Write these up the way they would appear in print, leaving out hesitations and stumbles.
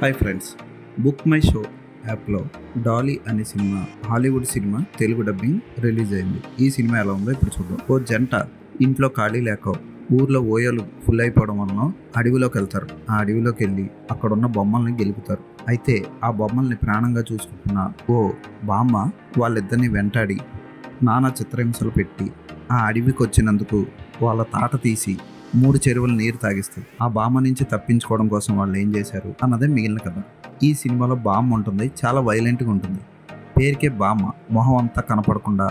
Hi friends, book my show యాప్లో Dolly అనే cinema, Hollywood cinema Telugu dubbing release అయింది. ఈ సినిమా ఎలా ఉందో ఇప్పుడు చూద్దాం. ఓ జంట ఇంట్లో ఖాళీ లేక ఊర్లో ఓయలు ఫుల్ అయిపోవడం వలన అడవిలోకి వెళ్తారు. ఆ అడవిలోకి వెళ్ళి అక్కడున్న బొమ్మల్ని గెలుపుతారు. అయితే ఆ బొమ్మల్ని ప్రాణంగా చూసుకుంటున్న ఓ బామ్మ వాళ్ళిద్దరిని వెంటాడి నానా చిత్రహింసలు పెట్టి ఆ అడవికి వచ్చినందుకు వాళ్ళ తాట తీసి 3 చెరువుల నీరు తాగిస్తుంది. ఆ బామ్మ నుంచి తప్పించుకోవడం కోసం వాళ్ళు ఏం చేశారు అన్నదే మిగిలిన కథ. ఈ సినిమాలో బామ్మ ఉంటుంది, చాలా వైలెంట్గా ఉంటుంది. పేరుకే బామ్మ, మొహం అంతా కనపడకుండా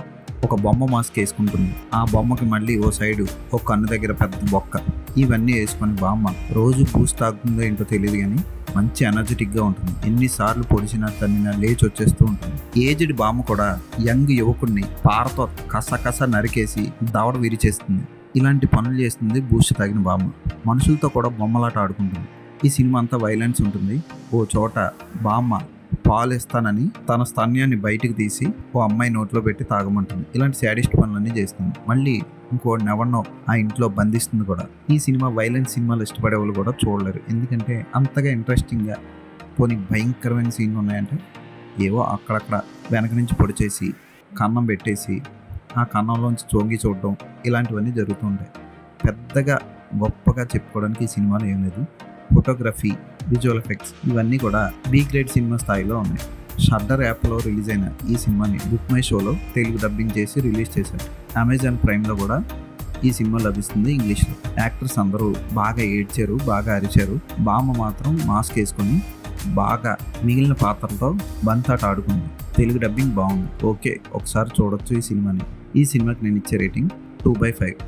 ఒక బొమ్మ మాస్క్ వేసుకుంటుంది. ఆ బొమ్మకి మళ్ళీ ఓ సైడు ఒక కన్ను దగ్గర పెద్ద బొక్క, ఇవన్నీ వేసుకొని బామ్మ రోజు బూస్ట్ తాగుతుందో ఏంటో తెలియదు కానీ మంచి ఎనర్జెటిక్గా ఉంటుంది. ఎన్నిసార్లు పొడిచినా తన్నినా లేచి వచ్చేస్తూ ఉంటుంది. ఏజ్డ్ బామ్మ కూడా యంగ్ యువకుడిని పారతో కస నరికేసి దవడ విరిచేస్తుంది. ఇలాంటి పనులు చేస్తుంది బూస్ట్ తాగిన బామ్మ. మనుషులతో కూడా బొమ్మలాట ఆడుకుంటుంది. ఈ సినిమా అంతా వైలెన్స్ ఉంటుంది. ఓ చోట బామ్మ పాలు ఇస్తానని తన స్తన్యాన్ని బయటికి తీసి ఓ అమ్మాయి నోట్లో పెట్టి తాగమంటుంది. ఇలాంటి శాడిస్ట్ పనులన్నీ చేస్తుంది. మళ్ళీ ఇంకోటి ఎవరినో ఆ ఇంట్లో బంధిస్తుంది కూడా. ఈ సినిమా వైలెన్స్ సినిమాలు ఇష్టపడే వాళ్ళు కూడా చూడలేరు, ఎందుకంటే అంతగా ఇంట్రెస్టింగ్గా పోనీ భయంకరమైన సీన్లు ఉన్నాయంటే ఏవో అక్కడక్కడ వెనక నుంచి పొడి చేసి కన్నం పెట్టేసి ఆ కన్నంలోంచి చోంగి చూడడం, ఇలాంటివన్నీ జరుగుతూ ఉంటాయి. పెద్దగా గొప్పగా చెప్పుకోవడానికి ఈ సినిమాలో ఏం లేదు. ఫోటోగ్రఫీ, విజువల్ ఎఫెక్ట్స్ ఇవన్నీ కూడా బి గ్రేడ్ సినిమా స్థాయిలో ఉన్నాయి. షడ్డర్ యాప్లో రిలీజ్ అయిన ఈ సినిమాని బుక్ మై షోలో తెలుగు డబ్బింగ్ చేసి రిలీజ్ చేశారు. అమెజాన్ ప్రైమ్లో కూడా ఈ సినిమా లభిస్తుంది ఇంగ్లీష్లో. యాక్టర్స్ అందరూ బాగా ఏడ్చారు, బాగా అరిచారు. బామ్మ మాత్రం మాస్క్ వేసుకొని బాగా మిగిలిన పాత్రలతో బంతాట ఆడుకుంది. తెలుగు డబ్బింగ్ బాగుంది. ఓకే, ఒకసారి చూడొచ్చు ఈ సినిమాని. ఈ సినిమాకి నేను ఇచ్చే రేటింగ్ 2/5.